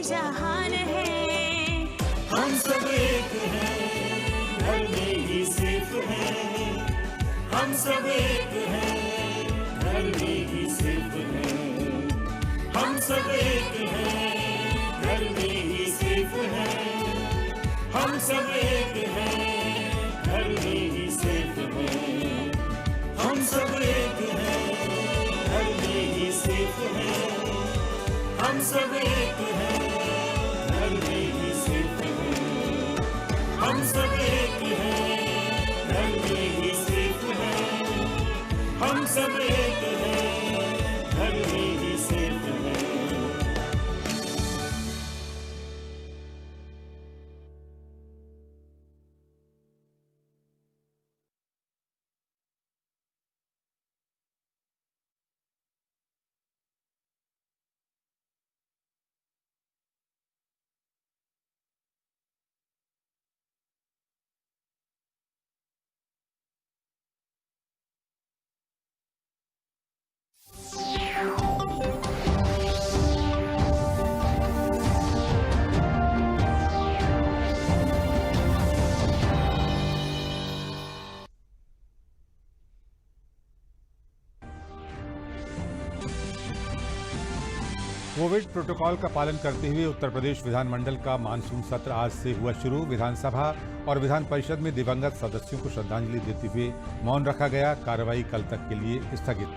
जहान है। हम सब एक हैं, घर में ही सिर्फ हैं। हम सब एक हैं, घर में ही सिर्फ हैं। हम सब एक हैं, घर में ही सिर्फ हैं। हम सब एक हैं, घर में ही सिर्फ हैं। हम सब एक हैं, घर में ही सिर्फ हैं। हम सब एक हैं, घर में ही सिर्फ हैं। हम सब एक हैं, घर में ही सिर्फ हैं। हम सब एक हैं, घर में ही सिर्फ हैं। कोविड प्रोटोकॉल का पालन करते हुए उत्तर प्रदेश विधानमंडल का मानसून सत्र आज से हुआ शुरू। विधानसभा और विधान परिषद में दिवंगत सदस्यों को श्रद्धांजलि देते हुए मौन रखा गया। कार्रवाई कल तक के लिए स्थगित।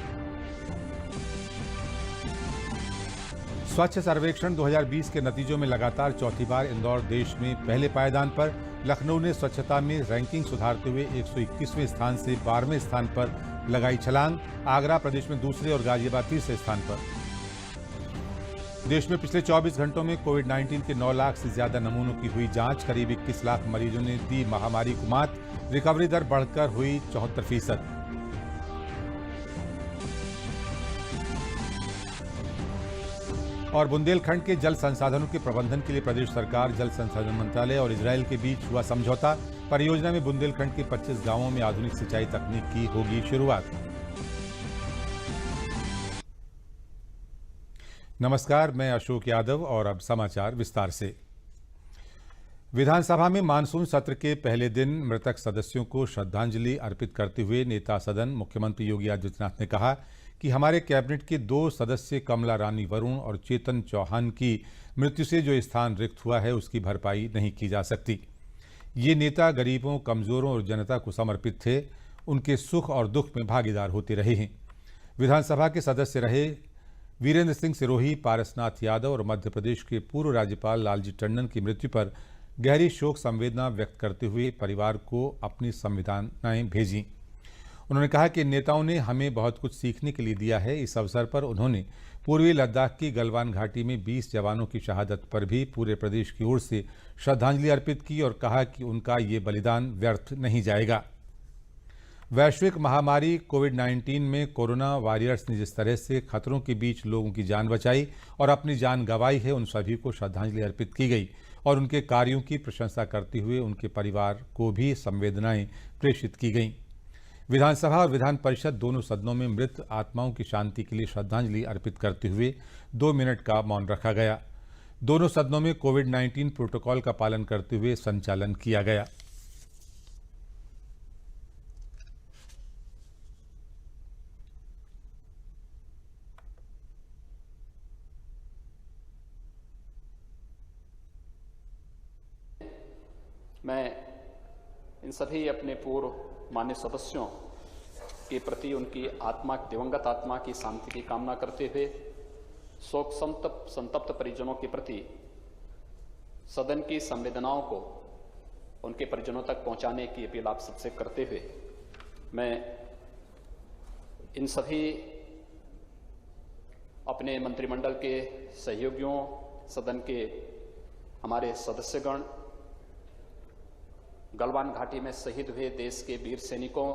स्वच्छ सर्वेक्षण 2020 के नतीजों में लगातार चौथी बार इंदौर देश में पहले पायदान पर। लखनऊ ने स्वच्छता में रैंकिंग सुधारते हुए 121वें स्थान से 12वें स्थान पर लगाई छलांग। आगरा प्रदेश में दूसरे और गाजियाबाद तीसरे स्थान पर। देश में पिछले 24 घंटों में कोविड-19 के 9 लाख से ज्यादा नमूनों की हुई जांच। करीब 21 लाख मरीजों ने दी महामारी को मात। रिकवरी दर बढ़कर हुई 74%। और बुंदेलखंड के जल संसाधनों के प्रबंधन के लिए प्रदेश सरकार, जल संसाधन मंत्रालय और इजरायल के बीच हुआ समझौता। परियोजना में बुंदेलखंड के 25 गांवों में आधुनिक सिंचाई तकनीक की होगी शुरुआत। नमस्कार, मैं अशोक यादव और अब समाचार विस्तार से। विधानसभा में मानसून सत्र के पहले दिन मृतक सदस्यों को श्रद्धांजलि अर्पित करते हुए नेता सदन मुख्यमंत्री योगी आदित्यनाथ ने कहा कि हमारे कैबिनेट के 2 सदस्य कमला रानी वरुण और चेतन चौहान की मृत्यु से जो स्थान रिक्त हुआ है उसकी भरपाई नहीं की जा सकती। ये नेता गरीबों, कमजोरों और जनता को समर्पित थे। उनके सुख और दुख में भागीदार होते रहे हैं। विधानसभा के सदस्य रहे वीरेंद्र सिंह सिरोही, पारसनाथ यादव और मध्य प्रदेश के पूर्व राज्यपाल लालजी टंडन की मृत्यु पर गहरी शोक संवेदना व्यक्त करते हुए परिवार को अपनी संवेदनाएं भेजी। उन्होंने कहा कि नेताओं ने हमें बहुत कुछ सीखने के लिए दिया है। इस अवसर पर उन्होंने पूर्वी लद्दाख की गलवान घाटी में 20 जवानों की शहादत पर भी पूरे प्रदेश की ओर से श्रद्धांजलि अर्पित की और कहा कि उनका ये बलिदान व्यर्थ नहीं जाएगा। वैश्विक महामारी कोविड-19 में कोरोना वॉरियर्स ने जिस तरह से खतरों के बीच लोगों की जान बचाई और अपनी जान गंवाई है, उन सभी को श्रद्धांजलि अर्पित की गई और उनके कार्यों की प्रशंसा करते हुए उनके परिवार को भी संवेदनाएं प्रेषित की गईं। विधानसभा और विधान परिषद दोनों सदनों में मृत आत्माओं की शांति के लिए श्रद्धांजलि अर्पित करते हुए 2 मिनट का मौन रखा गया। दोनों सदनों में कोविड-19 प्रोटोकॉल का पालन करते हुए संचालन किया गया। मैं इन सभी अपने पूर्व मान्य सदस्यों के प्रति उनकी आत्मा, दिवंगत आत्मा की शांति की कामना करते हुए शोक संतप्त परिजनों के प्रति सदन की संवेदनाओं को उनके परिजनों तक पहुंचाने की अपील आप सबसे करते हुए मैं इन सभी अपने मंत्रिमंडल के सहयोगियों, सदन के हमारे सदस्यगण, गलवान घाटी में शहीद हुए देश के वीर सैनिकों,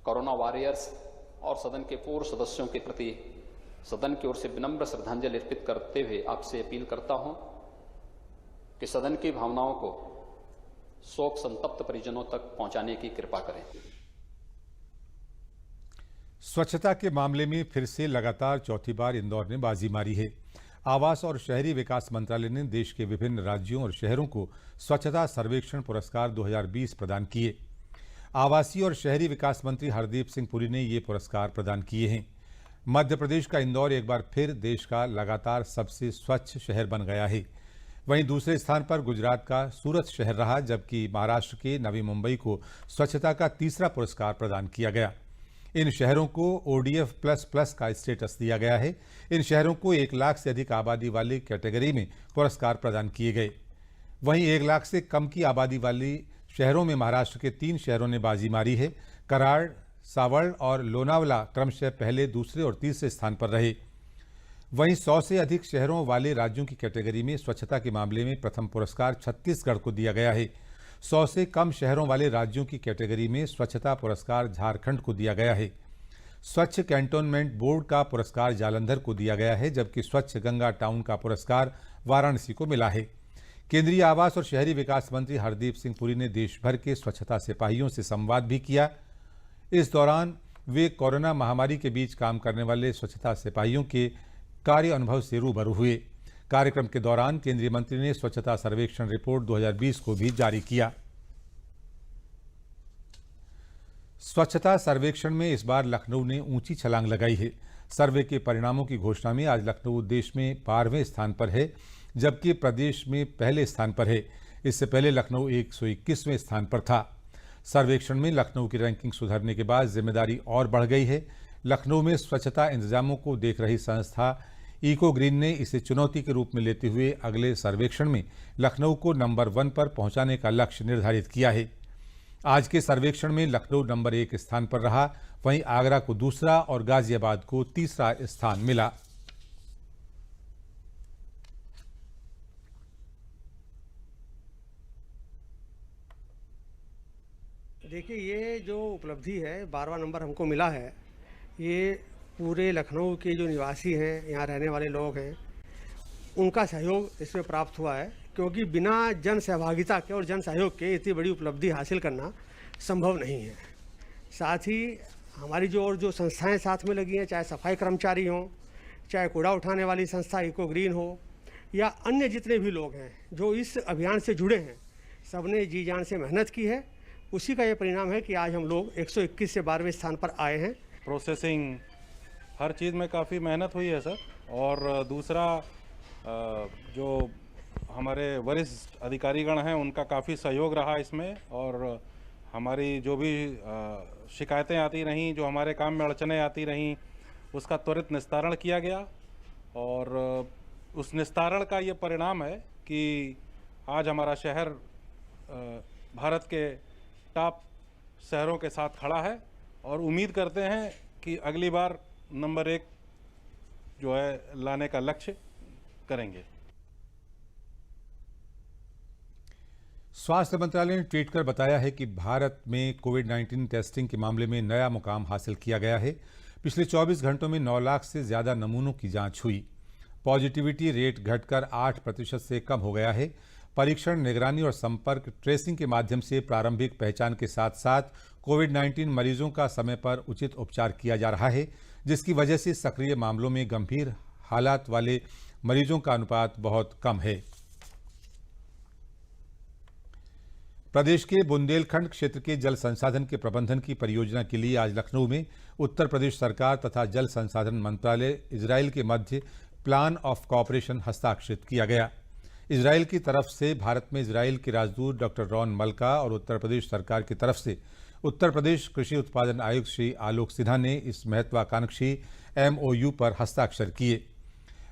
कोरोना वॉरियर्स और सदन के पूर्व सदस्यों के प्रति सदन की ओर से विनम्र श्रद्धांजलि अर्पित करते हुए आपसे अपील करता हूं कि सदन की भावनाओं को शोक संतप्त परिजनों तक पहुंचाने की कृपा करें। स्वच्छता के मामले में फिर से लगातार चौथी बार इंदौर ने बाजी मारी है। आवास और शहरी विकास मंत्रालय ने देश के विभिन्न राज्यों और शहरों को स्वच्छता सर्वेक्षण पुरस्कार 2020 प्रदान किए। आवासीय और शहरी विकास मंत्री हरदीप सिंह पुरी ने ये पुरस्कार प्रदान किए हैं। मध्य प्रदेश का इंदौर एक बार फिर देश का लगातार सबसे स्वच्छ शहर बन गया है। वहीं दूसरे स्थान पर गुजरात का सूरत शहर रहा, जबकि महाराष्ट्र के नवी मुंबई को स्वच्छता का तीसरा पुरस्कार प्रदान किया गया। इन शहरों को ODF++ का स्टेटस दिया गया है। इन शहरों को 1 लाख से अधिक आबादी वाली कैटेगरी में पुरस्कार प्रदान किए गए। वहीं 1 लाख से कम की आबादी वाली शहरों में महाराष्ट्र के 3 शहरों ने बाजी मारी है। कराड़, सावड़ और लोनावला क्रमशः पहले, दूसरे और तीसरे स्थान पर रहे। वहीं 100 से अधिक शहरों वाले राज्यों की कैटेगरी में स्वच्छता के मामले में प्रथम पुरस्कार छत्तीसगढ़ को दिया गया है। 100 से कम शहरों वाले राज्यों की कैटेगरी में स्वच्छता पुरस्कार झारखंड को दिया गया है। स्वच्छ कैंटोनमेंट बोर्ड का पुरस्कार जालंधर को दिया गया है, जबकि स्वच्छ गंगा टाउन का पुरस्कार वाराणसी को मिला है। केंद्रीय आवास और शहरी विकास मंत्री हरदीप सिंह पुरी ने देश भर के स्वच्छता सिपाहियों से संवाद भी किया। इस दौरान वे कोरोना महामारी के बीच काम करने वाले स्वच्छता सिपाहियों के कार्य अनुभव से रूबरू हुए। कार्यक्रम के दौरान केंद्रीय मंत्री ने स्वच्छता सर्वेक्षण रिपोर्ट 2020 को भी जारी किया। स्वच्छता सर्वेक्षण में इस बार लखनऊ ने ऊंची छलांग लगाई है। सर्वे के परिणामों की घोषणा में आज लखनऊ देश में 12वें स्थान पर है, जबकि प्रदेश में पहले स्थान पर है। इससे पहले लखनऊ 121वें स्थान पर था। सर्वेक्षण में लखनऊ की रैंकिंग सुधरने के बाद जिम्मेदारी और बढ़ गई है। लखनऊ में स्वच्छता इंतजामों को देख रही संस्था इको ग्रीन ने इसे चुनौती के रूप में लेते हुए अगले सर्वेक्षण में लखनऊ को नंबर 1 पर पहुंचाने का लक्ष्य निर्धारित किया है। आज के सर्वेक्षण में लखनऊ नंबर 1 स्थान पर रहा, वहीं आगरा को दूसरा और गाजियाबाद को तीसरा स्थान मिला। देखिए, ये जो उपलब्धि है 12वां नंबर हमको मिला है, ये पूरे लखनऊ के जो निवासी हैं, यहाँ रहने वाले लोग हैं, उनका सहयोग इसमें प्राप्त हुआ है, क्योंकि बिना जन सहभागिता के और जन सहयोग के इतनी बड़ी उपलब्धि हासिल करना संभव नहीं है। साथ ही हमारी जो संस्थाएं साथ में लगी हैं, चाहे सफाई कर्मचारी हों, चाहे कूड़ा उठाने वाली संस्था इको ग्रीन हो, या अन्य जितने भी लोग हैं जो इस अभियान से जुड़े हैं, सबने जी जान से मेहनत की है। उसी का ये परिणाम है कि आज हम लोग 121 से 12वें स्थान पर आए हैं। प्रोसेसिंग हर चीज़ में काफ़ी मेहनत हुई है सर। और दूसरा, जो हमारे वरिष्ठ अधिकारीगण हैं उनका काफ़ी सहयोग रहा इसमें, और हमारी जो भी शिकायतें आती रहीं, जो हमारे काम में अड़चनें आती रहीं, उसका त्वरित निस्तारण किया गया। और उस निस्तारण का ये परिणाम है कि आज हमारा शहर भारत के टॉप शहरों के साथ खड़ा है, और उम्मीद करते हैं कि अगली बार नंबर 1 जो है लाने का लक्ष्य करेंगे। स्वास्थ्य मंत्रालय ने ट्वीट कर बताया है कि भारत में कोविड-19 टेस्टिंग के मामले में नया मुकाम हासिल किया गया है। पिछले 24 घंटों में 9 लाख से ज्यादा नमूनों की जांच हुई। पॉजिटिविटी रेट घटकर 8% से कम हो गया है। परीक्षण, निगरानी और संपर्क ट्रेसिंग के माध्यम से प्रारंभिक पहचान के साथ साथ कोविड-19 मरीजों का समय पर उचित उपचार किया जा रहा है, जिसकी वजह से सक्रिय मामलों में गंभीर हालात वाले मरीजों का अनुपात बहुत कम है। प्रदेश के बुंदेलखंड क्षेत्र के जल संसाधन के प्रबंधन की परियोजना के लिए आज लखनऊ में उत्तर प्रदेश सरकार तथा जल संसाधन मंत्रालय इजराइल के मध्य प्लान ऑफ कॉपरेशन हस्ताक्षरित किया गया। इजराइल की तरफ से भारत में इजराइल के राजदूत डॉक्टर रॉन मल्का और उत्तर प्रदेश सरकार की तरफ से उत्तर प्रदेश कृषि उत्पादन आयुक्त श्री आलोक सिन्हा ने इस महत्वाकांक्षी MOU पर हस्ताक्षर किए।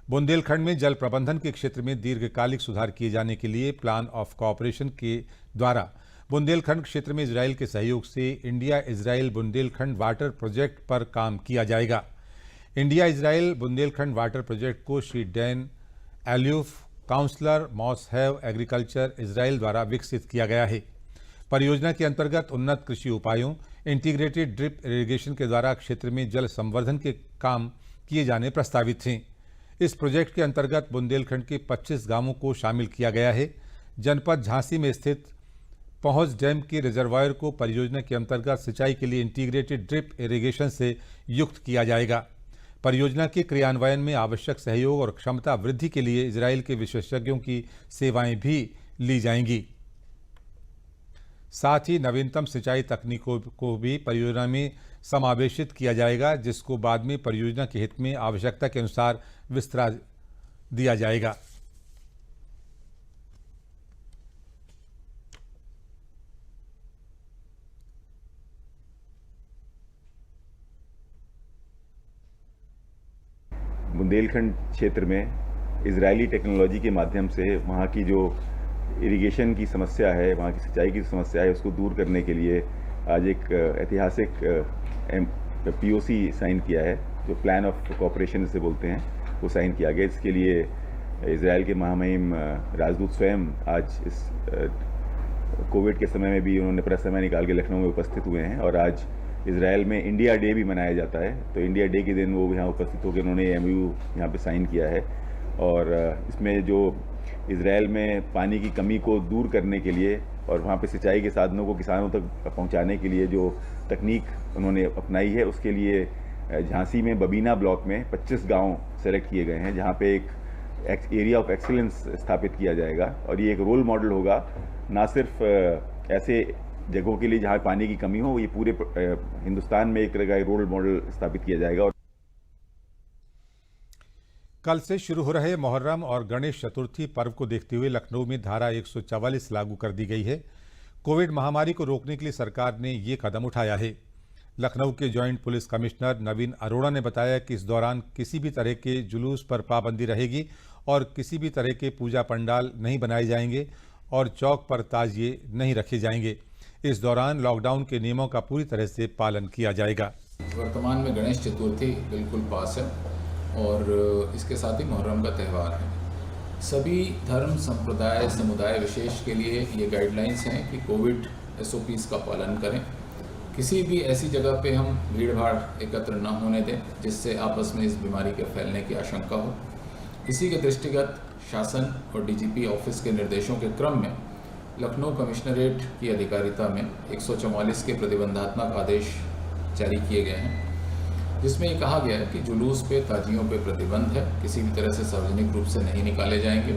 बुंदेलखंड में जल प्रबंधन के क्षेत्र में दीर्घकालिक सुधार किए जाने के लिए प्लान ऑफ कॉपरेशन के द्वारा बुंदेलखंड क्षेत्र में इजराइल के सहयोग से India Israel Bundelkhand water project पर काम किया जाएगा। India Israel Bundelkhand water project को Shri Dan Alouf, counsellor MASHAV agriculture Israel द्वारा विकसित किया गया है। परियोजना के अंतर्गत उन्नत कृषि उपायों, इंटीग्रेटेड ड्रिप इरिगेशन के द्वारा क्षेत्र में जल संवर्धन के काम किए जाने प्रस्तावित हैं। इस प्रोजेक्ट के अंतर्गत बुंदेलखंड के 25 गांवों को शामिल किया गया है। जनपद झांसी में स्थित पहुंच डैम के रिजर्वायर को परियोजना के अंतर्गत सिंचाई के लिए इंटीग्रेटेड ड्रिप इरिगेशन से युक्त किया जाएगा। परियोजना के क्रियान्वयन में आवश्यक सहयोग और क्षमता वृद्धि के लिए इजरायल के विशेषज्ञों की सेवाएं भी ली जाएंगी। साथ ही नवीनतम सिंचाई तकनीकों को भी परियोजना में समावेशित किया जाएगा, जिसको बाद में परियोजना के हित में आवश्यकता के अनुसार विस्तार दिया जाएगा। बुंदेलखंड क्षेत्र में इजरायली टेक्नोलॉजी के माध्यम से वहाँ की जो इरिगेशन की समस्या है, वहाँ की सिंचाई की समस्या है, उसको दूर करने के लिए आज एक ऐतिहासिक POC साइन किया है, जो प्लान ऑफ कोऑपरेशन से बोलते हैं, वो साइन किया गया। इसके लिए इजरायल के महामहिम राजदूत स्वयं आज इस कोविड के समय में भी उन्होंने अपना समय निकाल के लखनऊ में उपस्थित हुए हैं। और आज इजरायल में इंडिया डे भी मनाया जाता है, तो इंडिया डे के दिन वो यहाँ उपस्थित होकर उन्होंने MOU यहाँ पे साइन किया है। और इसमें जो इजरायल में पानी की कमी को दूर करने के लिए और वहाँ पे सिंचाई के साधनों को किसानों तक पहुँचाने के लिए जो तकनीक उन्होंने अपनाई है, उसके लिए झांसी में बबीना ब्लॉक में 25 गाँव सेलेक्ट किए गए हैं, जहाँ पे एक एरिया ऑफ एक्सीलेंस स्थापित किया जाएगा। और ये एक रोल मॉडल होगा, ना सिर्फ ऐसे जगहों के लिए जहाँ पानी की कमी हो, ये पूरे हिंदुस्तान में एक तरह का रोल मॉडल स्थापित किया जाएगा। कल से शुरू हो रहे मुहर्रम और गणेश चतुर्थी पर्व को देखते हुए लखनऊ में धारा 144 लागू कर दी गई है। कोविड महामारी को रोकने के लिए सरकार ने ये कदम उठाया है। लखनऊ के जॉइंट पुलिस कमिश्नर नवीन अरोड़ा ने बताया कि इस दौरान किसी भी तरह के जुलूस पर पाबंदी रहेगी और किसी भी तरह के पूजा पंडाल नहीं बनाए जाएंगे और चौक पर ताजिए नहीं रखे जाएंगे। इस दौरान लॉकडाउन के नियमों का पूरी तरह से पालन किया जाएगा। वर्तमान में गणेश चतुर्थी बिल्कुल पास है और इसके साथ ही मुहर्रम का त्यौहार है। सभी धर्म संप्रदाय समुदाय विशेष के लिए ये गाइडलाइंस हैं कि कोविड SOPs का पालन करें। किसी भी ऐसी जगह पे हम भीड़ भाड़ एकत्र न होने दें जिससे आपस में इस बीमारी के फैलने की आशंका हो। इसी के दृष्टिगत शासन और DGP ऑफिस के निर्देशों के क्रम में लखनऊ कमिश्नरेट की अधिकारिता में 144 के प्रतिबंधात्मक आदेश जारी किए गए हैं, जिसमें ये कहा गया है कि जुलूस पे ताजियों पे प्रतिबंध है, किसी भी तरह से सार्वजनिक रूप से नहीं निकाले जाएंगे।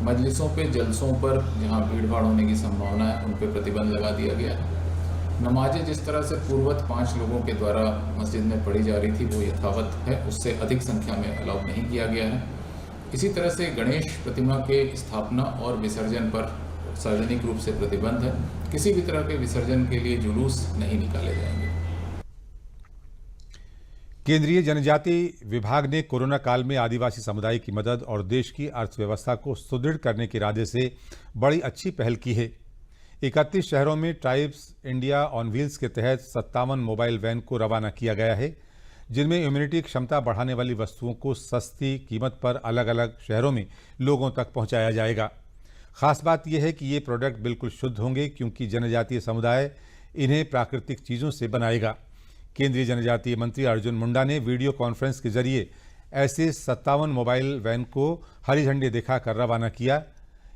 मजलिसों पे जलसों पर जहां भीड़ भाड़ होने की संभावना है उन पे प्रतिबंध लगा दिया गया है। नमाजें जिस तरह से पूर्वत 5 लोगों के द्वारा मस्जिद में पढ़ी जा रही थी वो यथावत है, उससे अधिक संख्या में अलाउ नहीं किया गया है। इसी तरह से गणेश प्रतिमा के स्थापना और विसर्जन पर सार्वजनिक रूप से प्रतिबंध है। किसी भी तरह के विसर्जन के लिए जुलूस नहीं निकाले जाएंगे। केंद्रीय जनजाति विभाग ने कोरोना काल में आदिवासी समुदाय की मदद और देश की अर्थव्यवस्था को सुदृढ़ करने के इरादे से बड़ी अच्छी पहल की है। 31 शहरों में ट्राइब्स इंडिया ऑन व्हील्स के तहत 57 मोबाइल वैन को रवाना किया गया है, जिनमें इम्यूनिटी क्षमता बढ़ाने वाली वस्तुओं को सस्ती कीमत पर अलग अलग शहरों में लोगों तक पहुंचाया जाएगा। खास बात यह है कि ये प्रोडक्ट बिल्कुल शुद्ध होंगे, क्योंकि जनजातीय समुदाय इन्हें प्राकृतिक चीज़ों से बनाएगा। केंद्रीय जनजातीय मंत्री अर्जुन मुंडा ने वीडियो कॉन्फ्रेंस के जरिए ऐसे 57 मोबाइल वैन को हरी झंडी दिखाकर रवाना किया।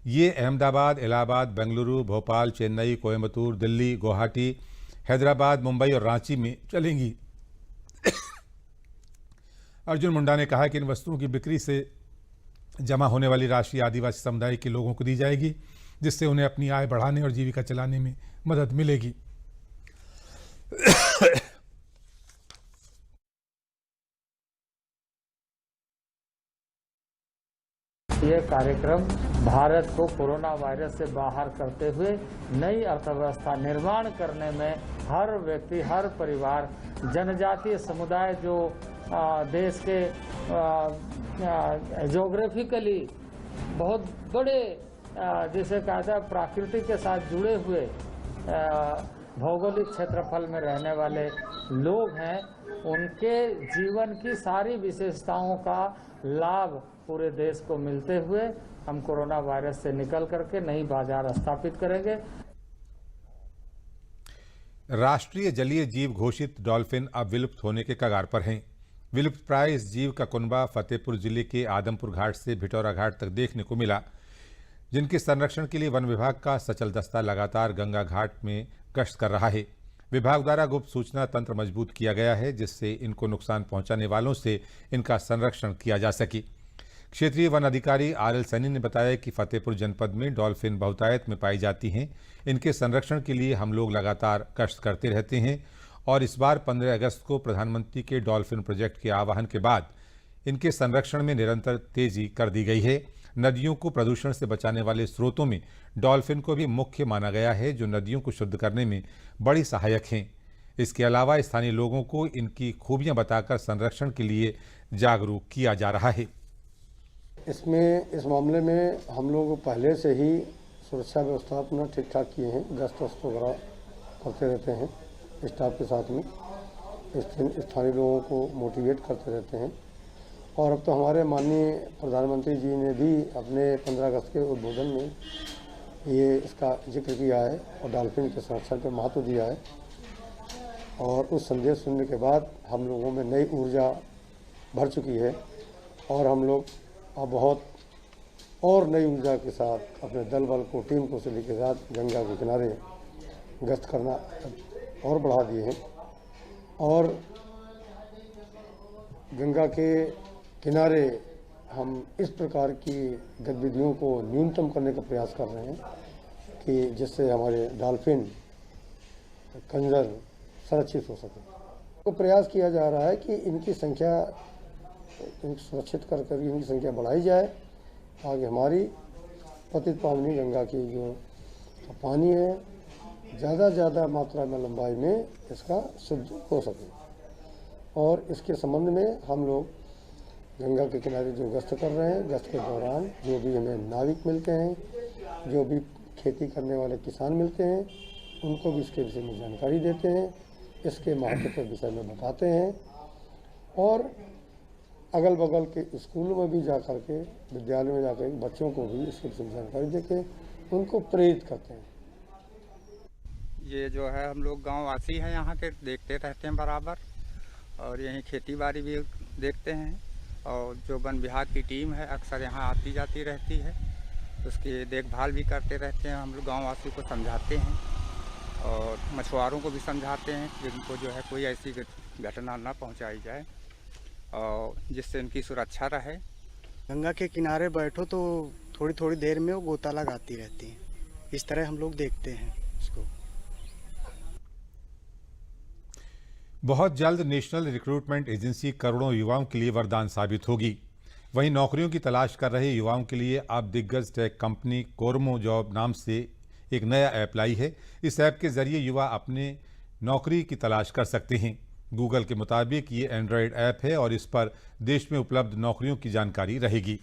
ये अहमदाबाद, इलाहाबाद, बेंगलुरु, भोपाल, चेन्नई, कोयम्बतूर, दिल्ली, गुवाहाटी, हैदराबाद, मुंबई और रांची में चलेंगी। अर्जुन मुंडा ने कहा कि इन वस्तुओं की बिक्री से जमा होने वाली राशि आदिवासी समुदाय के लोगों को दी जाएगी, जिससे उन्हें अपनी आय बढ़ाने और जीविका चलाने में मदद मिलेगी। यह कार्यक्रम भारत को कोरोना वायरस से बाहर करते हुए नई अर्थव्यवस्था निर्माण करने में हर व्यक्ति, हर परिवार, जनजातीय समुदाय जो देश के ज्योग्राफिकली बहुत बड़े जिसे कहा जाए प्रकृति के साथ जुड़े हुए भौगोलिक क्षेत्रफल में रहने वाले लोग हैं, उनके जीवन की सारी विशेषताओं का लाभ पूरे देश को मिलते हुए हम कोरोना वायरस से निकल करके नई बाजार स्थापित करेंगे। राष्ट्रीय जलीय जीव घोषित डॉल्फिन अब विलुप्त होने के कगार पर हैं। विलुप्त प्राय इस जीव का कुनबा फतेहपुर जिले के आदमपुर घाट से भिटौरा घाट तक देखने को मिला, जिनके संरक्षण के लिए वन विभाग का सचल दस्ता लगातार गंगा घाट में गश्त कर रहा है। विभाग द्वारा गुप्त सूचना तंत्र मजबूत किया गया है, जिससे इनको नुकसान पहुंचाने वालों से इनका संरक्षण किया जा सके। क्षेत्रीय वन अधिकारी RL सैनी ने बताया कि फतेहपुर जनपद में डॉल्फिन बहुतायत में पाई जाती हैं। इनके संरक्षण के लिए हम लोग लगातार गश्त करते रहते हैं और इस बार 15 अगस्त को प्रधानमंत्री के डॉल्फिन प्रोजेक्ट के आह्वान के बाद इनके संरक्षण में निरंतर तेजी कर दी गई है। नदियों को प्रदूषण से बचाने वाले स्रोतों में डॉल्फिन को भी मुख्य माना गया है, जो नदियों को शुद्ध करने में बड़ी सहायक हैं। इसके अलावा स्थानीय लोगों को इनकी खूबियां बताकर संरक्षण के लिए जागरूक किया जा रहा है। इस मामले में हम लोग पहले से ही सुरक्षा व्यवस्था अपना ठीक ठाक किए हैं। गश्त वगैरह करते रहते हैं स्टाफ के साथ में, स्थानीय लोगों को मोटिवेट करते रहते हैं। और अब तो हमारे माननीय प्रधानमंत्री जी ने भी अपने 15 अगस्त के उद्बोधन में ये इसका जिक्र किया है और डॉल्फिन के संरक्षण पर महत्व दिया है। और उस संदेश सुनने के बाद हम लोगों में नई ऊर्जा भर चुकी है और हम लोग अब बहुत और नई ऊर्जा के साथ अपने दल बल को, टीम को से के साथ गंगा के किनारे गश्त करना और बढ़ा दिए हैं। और गंगा के किनारे हम इस प्रकार की गतिविधियों को न्यूनतम करने का प्रयास कर रहे हैं कि जिससे हमारे डॉल्फिन कंजर संरक्षित हो सके। तो प्रयास किया जा रहा है कि इनकी संख्या सुरक्षित कर इनकी संख्या बढ़ाई जाए, ताकि हमारी पतित पावनी गंगा की जो पानी है ज़्यादा मात्रा में लंबाई में इसका शुद्ध हो सके। और इसके संबंध में हम लोग गंगा के किनारे जो गश्त कर रहे हैं, गश्त के दौरान जो भी हमें नाविक मिलते हैं, जो भी खेती करने वाले किसान मिलते हैं, उनको भी इसके विषय में जानकारी देते हैं, इसके महत्व के विषय में बताते हैं और अगल बगल के स्कूलों में भी जा कर के, विद्यालय में जाकर बच्चों को भी इसके विषय में जानकारी देके उनको प्रेरित करते हैं। ये जो है हम लोग गाँव वासी हैं, यहाँ के देखते रहते हैं बराबर और यहीं खेती बाड़ी भी देखते हैं। और जो वन विभाग की टीम है अक्सर यहाँ आती जाती रहती है, उसकी देखभाल भी करते रहते हैं। हम लोग गाँव वासी को समझाते हैं और मछुआरों को भी समझाते हैं जिनको जो है कोई ऐसी घटना ना पहुँचाई जाए और जिससे उनकी सुरक्षा रहे। गंगा के किनारे बैठो तो थोड़ी थोड़ी देर में वो गोता लगाती रहती हैं। इस तरह हम लोग देखते हैं इसको। बहुत जल्द नेशनल रिक्रूटमेंट एजेंसी करोड़ों युवाओं के लिए वरदान साबित होगी। वहीं नौकरियों की तलाश कर रहे युवाओं के लिए अब दिग्गज टेक कंपनी कोरमो जॉब नाम से एक नया ऐप लाई है। इस ऐप के जरिए युवा अपने नौकरी की तलाश कर सकते हैं। गूगल के मुताबिक ये एंड्रॉयड ऐप है और इस पर देश में उपलब्ध नौकरियों की जानकारी रहेगी।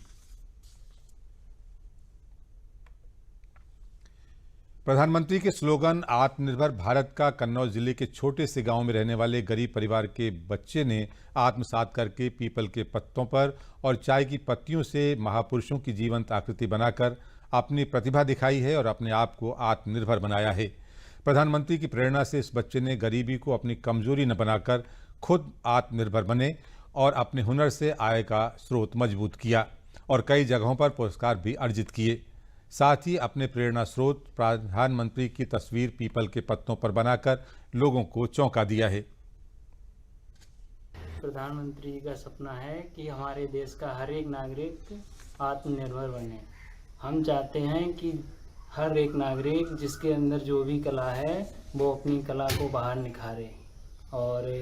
प्रधानमंत्री के स्लोगन आत्मनिर्भर भारत का कन्नौज जिले के छोटे से गांव में रहने वाले गरीब परिवार के बच्चे ने आत्मसात करके पीपल के पत्तों पर और चाय की पत्तियों से महापुरुषों की जीवंत आकृति बनाकर अपनी प्रतिभा दिखाई है और अपने आप को आत्मनिर्भर बनाया है। प्रधानमंत्री की प्रेरणा से इस बच्चे ने गरीबी को अपनी कमजोरी न बनाकर खुद आत्मनिर्भर बने और अपने हुनर से आय का स्रोत मजबूत किया और कई जगहों पर पुरस्कार भी अर्जित किए। साथ ही अपने प्रेरणा स्रोत प्रधानमंत्री की तस्वीर पीपल के पत्तों पर बनाकर लोगों को चौंका दिया है। प्रधानमंत्री का सपना है कि हमारे देश का हर एक नागरिक आत्मनिर्भर बने। हम चाहते हैं कि हर एक नागरिक जिसके अंदर जो भी कला है वो अपनी कला को बाहर निखारे। और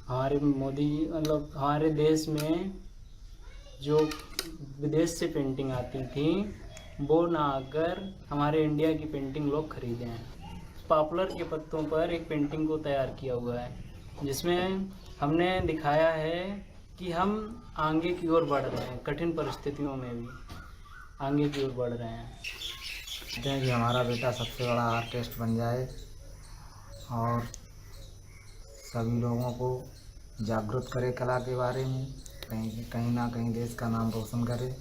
हमारे मोदी जी मतलब हमारे देश में जो विदेश से पेंटिंग आती थी वो ना आकर हमारे इंडिया की पेंटिंग लोग खरीदे हैं। पॉपुलर के पत्तों पर एक पेंटिंग को तैयार किया हुआ है जिसमें हमने दिखाया है कि हम आगे की ओर बढ़ रहे हैं, कठिन परिस्थितियों में भी आगे की ओर बढ़ रहे हैं। चाहते हैं कि हमारा बेटा सबसे बड़ा आर्टिस्ट बन जाए और सभी लोगों को जागरूक करे कला के बारे में, कहीं ना कहीं देश का नाम रोशन करे।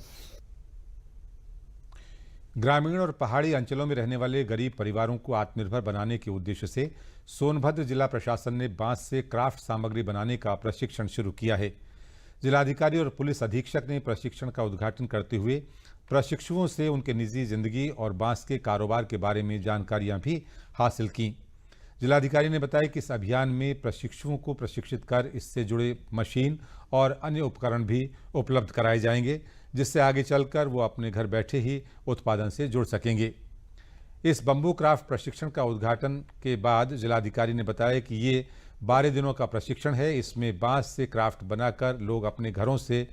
ग्रामीण और पहाड़ी अंचलों में रहने वाले गरीब परिवारों को आत्मनिर्भर बनाने के उद्देश्य से सोनभद्र जिला प्रशासन ने बांस से क्राफ्ट सामग्री बनाने का प्रशिक्षण शुरू किया है। जिलाधिकारी और पुलिस अधीक्षक ने प्रशिक्षण का उद्घाटन करते हुए प्रशिक्षुओं से उनके निजी जिंदगी और बांस के कारोबार के बारे में जानकारियां भी हासिल की। जिलाधिकारी ने बताया कि इस अभियान में प्रशिक्षुओं को प्रशिक्षित कर इससे जुड़े मशीन और अन्य उपकरण भी उपलब्ध कराए जाएंगे, जिससे आगे चलकर वो अपने घर बैठे ही उत्पादन से जुड़ सकेंगे। इस बम्बू क्राफ्ट प्रशिक्षण का उद्घाटन के बाद जिलाधिकारी ने बताया कि ये 12 दिनों का प्रशिक्षण है। इसमें बांस से क्राफ्ट बनाकर लोग अपने घरों से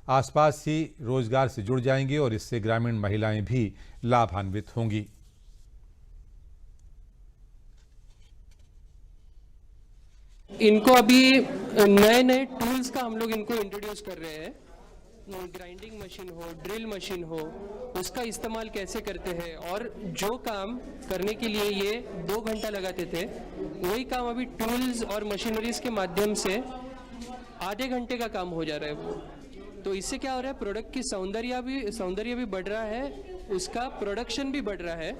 आसपास ही रोजगार से जुड़ जाएंगे और इससे ग्रामीण महिलाएं भी लाभान्वित होंगी। इनको अभी नए नए टूल्स का हम लोग इनको इंट्रोड्यूस कर रहे हैं। ग्राइंडिंग मशीन हो, ड्रिल मशीन हो, उसका इस्तेमाल कैसे करते हैं और जो काम करने के लिए ये 2 घंटा लगाते थे वही काम अभी टूल्स और मशीनरीज के माध्यम से आधे घंटे का काम हो जा रहा है। तो इससे क्या हो रहा है, प्रोडक्ट की सौंदर्य भी बढ़ रहा है, उसका प्रोडक्शन भी बढ़ रहा है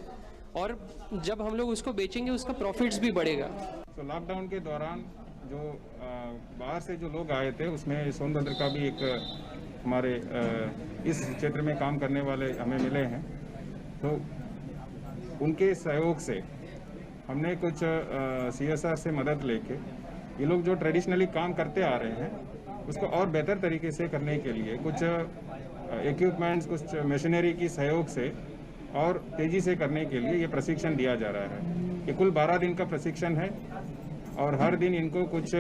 और जब हम लोग उसको बेचेंगे उसका प्रॉफिट्स भी बढ़ेगा। तो लॉकडाउन के दौरान जो बाहर से जो लोग आए थे उसमें सोनभद्र का भी एक हमारे इस क्षेत्र में काम करने वाले हमें मिले हैं। तो उनके सहयोग से हमने कुछ CSR से मदद लेके ये लोग जो ट्रेडिशनली काम करते आ रहे हैं उसको और बेहतर तरीके से करने के लिए कुछ इक्विपमेंट्स, कुछ मशीनरी की सहयोग से और तेज़ी से करने के लिए ये प्रशिक्षण दिया जा रहा है। ये कुल 12 दिन का प्रशिक्षण है और हर दिन इनको कुछ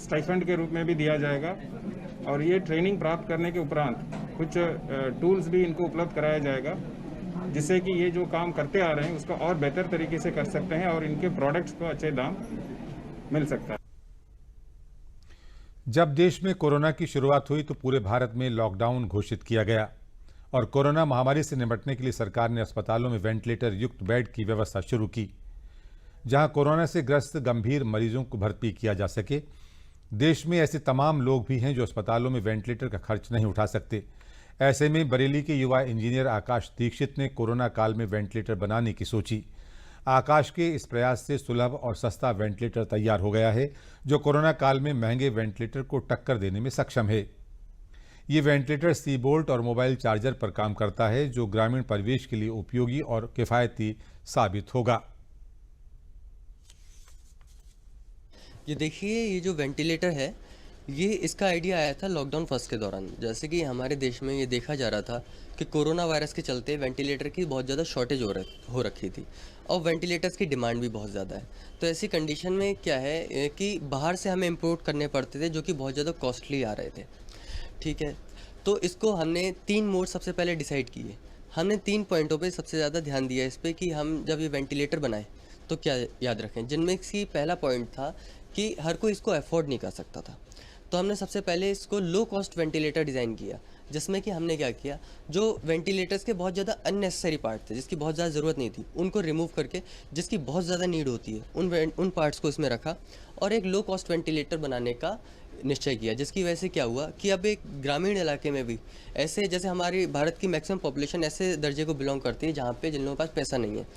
स्टाइपेंड के रूप में भी दिया जाएगा और ये ट्रेनिंग प्राप्त करने के उपरांत कुछ टूल्स भी इनको उपलब्ध कराया जाएगा, जिससे कि ये जो काम करते आ रहे हैं उसको और बेहतर तरीके से कर सकते हैं और इनके प्रोडक्ट्स को अच्छे दाम मिल सकता है। जब देश में कोरोना की शुरुआत हुई तो पूरे भारत में लॉकडाउन घोषित किया गया और कोरोना महामारी से निपटने के लिए सरकार ने अस्पतालों में वेंटिलेटर युक्त बेड की व्यवस्था शुरू की, जहां कोरोना से ग्रस्त गंभीर मरीजों को भर्ती किया जा सके। देश में ऐसे तमाम लोग भी हैं जो अस्पतालों में वेंटिलेटर का खर्च नहीं उठा सकते। ऐसे में बरेली के युवा इंजीनियर आकाश दीक्षित ने कोरोना काल में वेंटिलेटर बनाने की सोची। आकाश के इस प्रयास से सुलभ और सस्ता वेंटिलेटर तैयार हो गया है, जो कोरोना काल में महंगे वेंटिलेटर को टक्कर देने में सक्षम है। ये वेंटिलेटर सी बोल्ट और मोबाइल चार्जर पर काम करता है, जो ग्रामीण परिवेश के लिए उपयोगी और किफ़ायती साबित होगा। ये देखिए, ये जो वेंटिलेटर है, ये इसका आइडिया आया था लॉकडाउन फर्स्ट के दौरान। जैसे कि हमारे देश में ये देखा जा रहा था कि कोरोना वायरस के चलते वेंटिलेटर की बहुत ज़्यादा शॉर्टेज हो रखी थी और वेंटिलेटर्स की डिमांड भी बहुत ज़्यादा है। तो ऐसी कंडीशन में क्या है कि बाहर से हमें इंपोर्ट करने पड़ते थे, जो कि बहुत ज़्यादा कॉस्टली आ रहे थे। ठीक है, तो इसको हमने 3 मोड सबसे पहले डिसाइड किए। हमने 3 पॉइंटों पे सबसे ज़्यादा ध्यान दिया इस पर कि हम जब ये वेंटिलेटर बनाएं तो क्या याद रखें, जिनमें से पहला पॉइंट था कि हर कोई इसको अफोर्ड नहीं कर सकता था। तो हमने सबसे पहले इसको लो कॉस्ट वेंटिलेटर डिज़ाइन किया, जिसमें कि हमने क्या किया, जो वेंटिलेटर्स के बहुत ज़्यादा अननेसेसरी पार्ट थे, जिसकी बहुत ज़्यादा ज़रूरत नहीं थी, उनको रिमूव करके जिसकी बहुत ज़्यादा नीड होती है उन पार्ट्स को इसमें रखा और एक लो कॉस्ट वेंटिलेटर बनाने का निश्चय किया। जिसकी वजह से क्या हुआ कि अब एक ग्रामीण इलाके में भी ऐसे, जैसे हमारी भारत की मैक्सिमम पॉपुलेशन ऐसे दर्जे को बिलोंग करती है जहाँ पे जिन लोगों के पास पैसा नहीं है,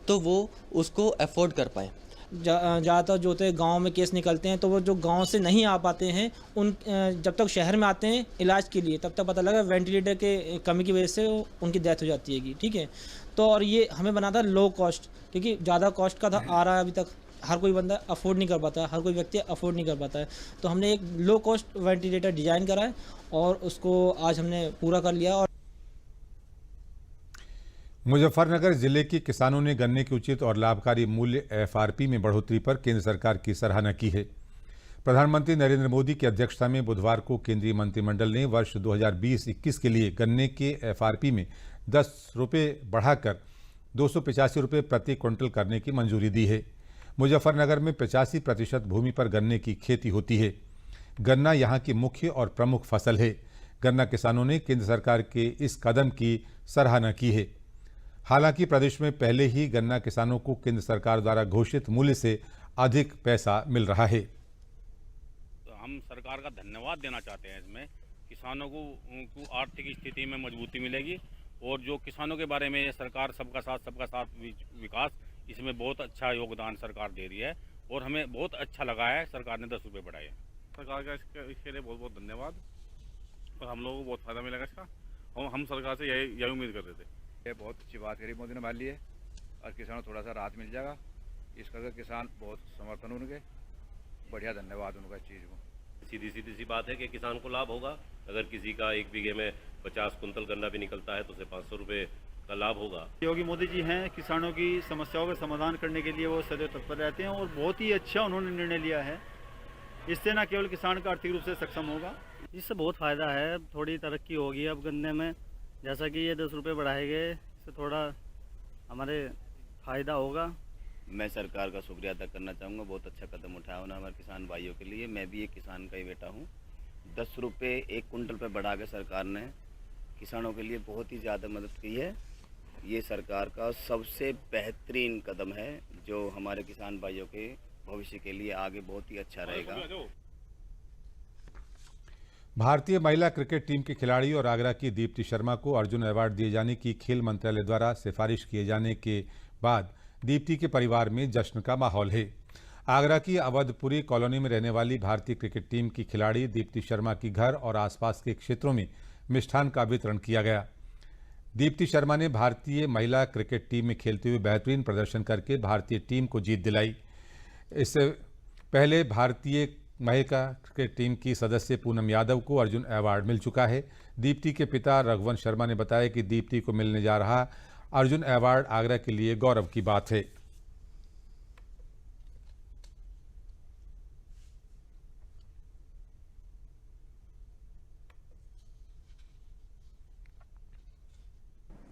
तो वो उसको अफोर्ड कर पाएँ। ज़्यादातर जो होते हैं गांव में केस निकलते हैं, तो वो जो गांव से नहीं आ पाते हैं उन जब तक शहर में आते हैं इलाज के लिए, तब तक पता लगा वेंटिलेटर के कमी की वजह से उनकी डेथ हो जाती है। ठीक है, तो और ये हमें बना था लो कॉस्ट, क्योंकि ज़्यादा कॉस्ट का था आ रहा है, अभी तक हर कोई बंदा अफोर्ड नहीं कर पाता, हर कोई व्यक्ति अफोर्ड नहीं कर पाता है। तो हमने एक लो कॉस्ट वेंटिलेटर डिज़ाइन करा है और उसको आज हमने पूरा कर लिया। और मुजफ्फरनगर जिले के किसानों ने गन्ने के उचित और लाभकारी मूल्य FRP में बढ़ोतरी पर केंद्र सरकार की सराहना की है। प्रधानमंत्री नरेंद्र मोदी की अध्यक्षता में बुधवार को केंद्रीय मंत्रिमंडल ने वर्ष 2020-21 के लिए गन्ने के FRP में 10 रुपये बढ़ाकर 285 रुपये प्रति क्विंटल करने की मंजूरी दी है। मुजफ्फरनगर में 85% भूमि पर गन्ने की खेती होती है। गन्ना यहाँ की मुख्य और प्रमुख फसल है। गन्ना किसानों ने केंद्र सरकार के इस कदम की सराहना की है। हालांकि प्रदेश में पहले ही गन्ना किसानों को केंद्र सरकार द्वारा घोषित मूल्य से अधिक पैसा मिल रहा है। तो हम सरकार का धन्यवाद देना चाहते हैं। इसमें किसानों को आर्थिक स्थिति में मजबूती मिलेगी और जो किसानों के बारे में ये सरकार सबका साथ विकास, इसमें बहुत अच्छा योगदान सरकार दे रही है और हमें बहुत अच्छा लगा है सरकार ने 10 रुपये बढ़ाए हैं। सरकार का इसके लिए बहुत बहुत धन्यवाद और हम लोगों को बहुत फायदा मिलेगा इसका। हम सरकार से यही उम्मीद कर रहे थे। ये बहुत अच्छी बात करी मोदी ने मान ली है और किसानों को थोड़ा सा राहत मिल जाएगा। इस करके किसान बहुत समर्थन उनके, बढ़िया धन्यवाद उनका इस चीज़ को। सीधी सी बात है कि किसान को लाभ होगा। अगर किसी का 1 बीघे में 50 कुंतल गन्ना भी निकलता है तो उसे 500 रुपये का लाभ होगा। योगी मोदी जी हैं, किसानों की समस्याओं का समाधान करने के लिए वो सदैव तत्पर रहते हैं और बहुत ही अच्छा उन्होंने निर्णय लिया है। इससे न केवल किसान का आर्थिक रूप से सक्षम होगा, इससे बहुत फ़ायदा है। थोड़ी तरक्की होगी अब गन्ने में, जैसा कि ये 10 रुपये बढ़ाए गए, इससे थोड़ा हमारे फ़ायदा होगा। मैं सरकार का शुक्रिया अदा करना चाहूँगा, बहुत अच्छा कदम उठाया उन्होंने हमारे किसान भाइयों के लिए। मैं भी एक किसान का ही बेटा हूँ। 10 रुपये 1 कुंटल पे बढ़ा के सरकार ने किसानों के लिए बहुत ही ज़्यादा मदद की है। ये सरकार का सबसे बेहतरीन कदम है जो हमारे किसान भाइयों के भविष्य के लिए आगे बहुत ही अच्छा रहेगा। भारतीय महिला क्रिकेट टीम के खिलाड़ी और आगरा की दीप्ति शर्मा को अर्जुन अवार्ड दिए जाने की खेल मंत्रालय द्वारा सिफारिश किए जाने के बाद दीप्ति के परिवार में जश्न का माहौल है। आगरा की अवधपुरी कॉलोनी में रहने वाली भारतीय क्रिकेट टीम की खिलाड़ी दीप्ति शर्मा की घर और आसपास के क्षेत्रों में मिष्ठान का वितरण किया गया। दीप्ति शर्मा ने भारतीय महिला क्रिकेट टीम में खेलते हुए बेहतरीन प्रदर्शन करके भारतीय टीम को जीत दिलाई। इससे पहले भारतीय महिला क्रिकेट टीम की सदस्य पूनम यादव को अर्जुन अवार्ड मिल चुका है। दीप्ति के पिता रघुवंश शर्मा ने बताया कि दीप्ति को मिलने जा रहा अर्जुन अवार्ड आगरा के लिए गौरव की बात है।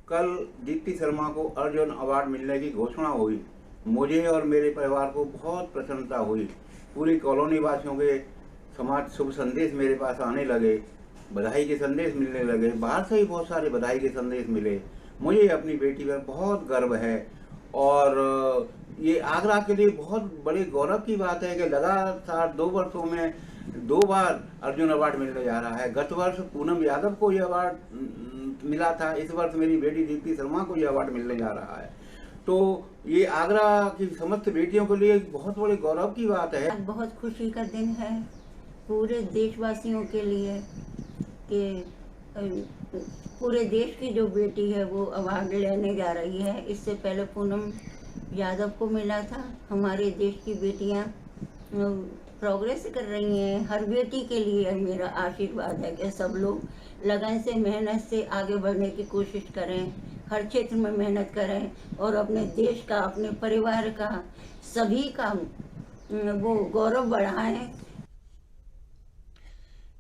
कल दीप्ति शर्मा को अर्जुन अवार्ड मिलने की घोषणा हुई। मुझे और मेरे परिवार को बहुत प्रसन्नता हुई। पूरी कॉलोनी वासियों के समाज शुभ संदेश मेरे पास आने लगे, बधाई के संदेश मिलने लगे। बाहर से ही बहुत सारे बधाई के संदेश मिले। मुझे अपनी बेटी पर बहुत गर्व है और ये आगरा के लिए बहुत बड़े गौरव की बात है कि लगातार 2 वर्षों में 2 बार अर्जुन अवार्ड मिलने जा रहा है। गत वर्ष पूनम यादव को ये अवार्ड मिला था, इस वर्ष मेरी बेटी दीप्ति शर्मा को ये अवार्ड मिलने जा रहा है। तो ये आगरा की समस्त बेटियों के लिए बहुत बड़े गौरव की बात है। बहुत खुशी का दिन है पूरे देशवासियों के लिए कि पूरे देश की जो बेटी है वो अवार्ड लेने जा रही है। इससे पहले पूनम यादव को मिला था। हमारे देश की बेटियां प्रोग्रेस कर रही हैं। हर बेटी के लिए मेरा आशीर्वाद है कि सब लोग लगन से मेहनत से आगे बढ़ने की कोशिश करें, हर क्षेत्र में मेहनत करें और अपने देश का, अपने परिवार का, सभी का वो गौरव बढ़ाएं।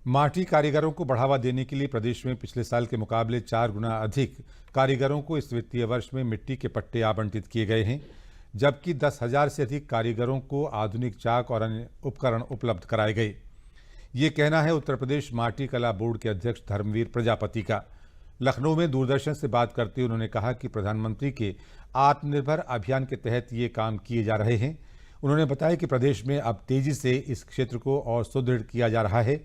माटी कारीगरों को बढ़ावा देने के लिए प्रदेश में पिछले साल के मुकाबले 4 गुना अधिक कारीगरों को इस वित्तीय वर्ष में मिट्टी के पट्टे आवंटित किए गए हैं, जबकि 10,000 से अधिक कारीगरों को आधुनिक चाक और अन्य उपकरण उपलब्ध कराए गए। ये कहना है उत्तर प्रदेश माटी कला बोर्ड के अध्यक्ष धर्मवीर प्रजापति का। लखनऊ में दूरदर्शन से बात करते हुए उन्होंने कहा कि प्रधानमंत्री के आत्मनिर्भर अभियान के तहत ये काम किए जा रहे हैं। उन्होंने बताया कि प्रदेश में अब तेजी से इस क्षेत्र को और सुदृढ़ किया जा रहा है।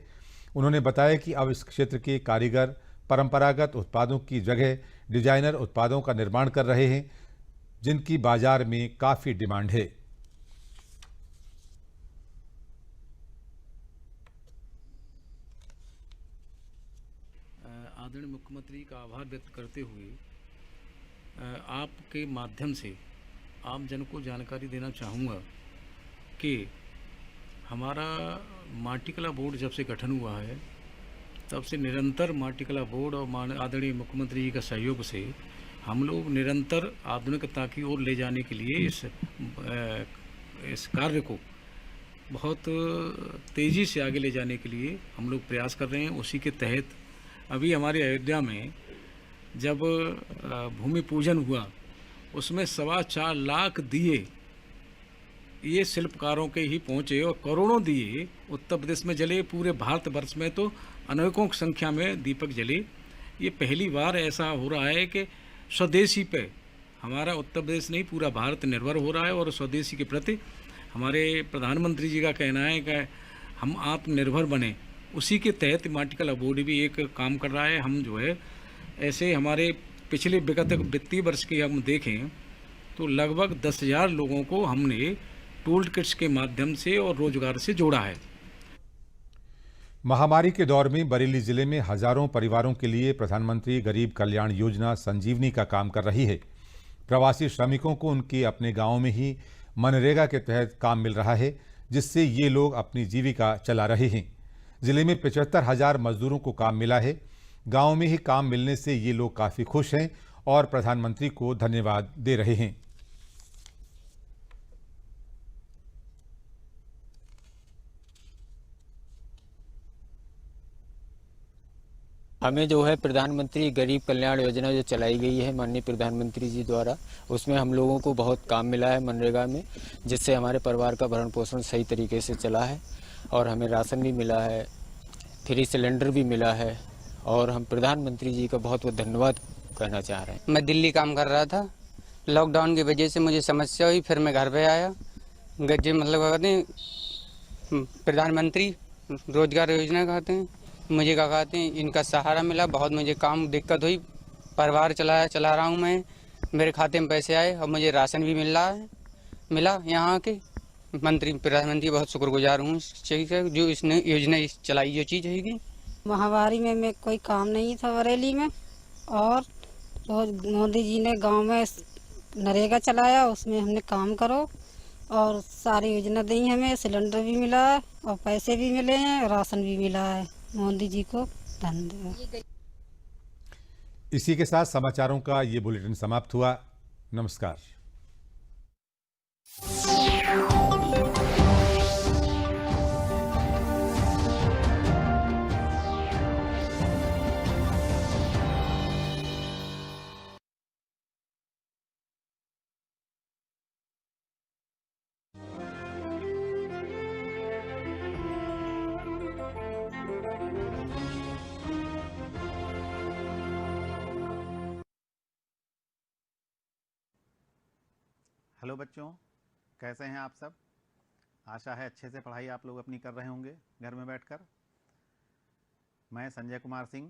उन्होंने बताया कि अब इस क्षेत्र के कारीगर परंपरागत उत्पादों की जगह डिजाइनर उत्पादों का निर्माण कर रहे हैं, जिनकी बाजार में काफ़ी डिमांड है। आदरणीय मुख्यमंत्री का आभार व्यक्त करते हुए आपके माध्यम से आम जन को जानकारी देना चाहूँगा कि हमारा माटी कला बोर्ड जब से गठन हुआ है तब से निरंतर माटी कला बोर्ड और आदरणीय मुख्यमंत्री जी का सहयोग से हम लोग निरंतर आधुनिकता की ओर ले जाने के लिए इस कार्य को बहुत तेज़ी से आगे ले जाने के लिए हम लोग प्रयास कर रहे हैं। उसी के तहत अभी हमारे अयोध्या में जब भूमि पूजन हुआ उसमें 4.25 लाख दिए ये शिल्पकारों के ही पहुँचे और करोड़ों दिए उत्तर प्रदेश में जले। पूरे भारतवर्ष में तो अनेकों की संख्या में दीपक जले। ये पहली बार ऐसा हो रहा है कि स्वदेशी पे हमारा उत्तर प्रदेश नहीं पूरा भारत निर्भर हो रहा है और स्वदेशी के प्रति हमारे प्रधानमंत्री जी का कहना है कि हम आत्मनिर्भर बने। उसी के तहत माटी कला बोर्ड भी एक काम कर रहा है। हम जो है ऐसे हमारे पिछले विगत वित्तीय वर्ष के हम देखें तो लगभग 10,000 लोगों को हमने टूल किट्स के माध्यम से और रोजगार से जोड़ा है। महामारी के दौर में बरेली जिले में हजारों परिवारों के लिए प्रधानमंत्री गरीब कल्याण योजना संजीवनी का काम कर रही है। प्रवासी श्रमिकों को उनके अपने गांव में ही मनरेगा के तहत काम मिल रहा है, जिससे ये लोग अपनी जीविका चला रहे हैं। जिले में 75,000 मजदूरों को काम मिला है। गांव में ही काम मिलने से ये लोग काफ़ी खुश हैं और प्रधानमंत्री को धन्यवाद दे रहे हैं। हमें जो है प्रधानमंत्री गरीब कल्याण योजना जो चलाई गई है माननीय प्रधानमंत्री जी द्वारा, उसमें हम लोगों को बहुत काम मिला है मनरेगा में, जिससे हमारे परिवार का भरण पोषण सही तरीके से चला है और हमें राशन भी मिला है, फ्री सिलेंडर भी मिला है और हम प्रधानमंत्री जी का बहुत बहुत धन्यवाद कहना चाह रहे हैं। मैं दिल्ली काम कर रहा था, लॉकडाउन की वजह से मुझे समस्या हुई, फिर मैं घर पे आया। गज्जे मतलब कहते हैं प्रधानमंत्री रोजगार योजना कहते हैं, मुझे क्या कहते हैं इनका सहारा मिला, बहुत मुझे काम दिक्कत हुई, परिवार चला रहा हूँ मैं, मेरे खाते में पैसे आए और मुझे राशन भी मिला यहाँ के मंत्री प्रधानमंत्री बहुत शुक्रगुजार हूँ इस चीज़ का, जो इसने योजना चलाई जो चीज़ है। महामारी में मैं कोई काम नहीं था बरेली में, और मोदी जी ने गांव में नरेगा चलाया, उसमें हमने काम करो और सारी योजना दी हमें, सिलेंडर भी मिला है और पैसे भी मिले हैं, राशन भी मिला है। मोदी जी को धन्यवाद। इसी के साथ समाचारों का ये बुलेटिन समाप्त हुआ। नमस्कार। हेलो बच्चों, कैसे हैं आप सब? आशा है अच्छे से पढ़ाई आप लोग अपनी कर रहे होंगे घर में बैठकर। मैं संजय कुमार सिंह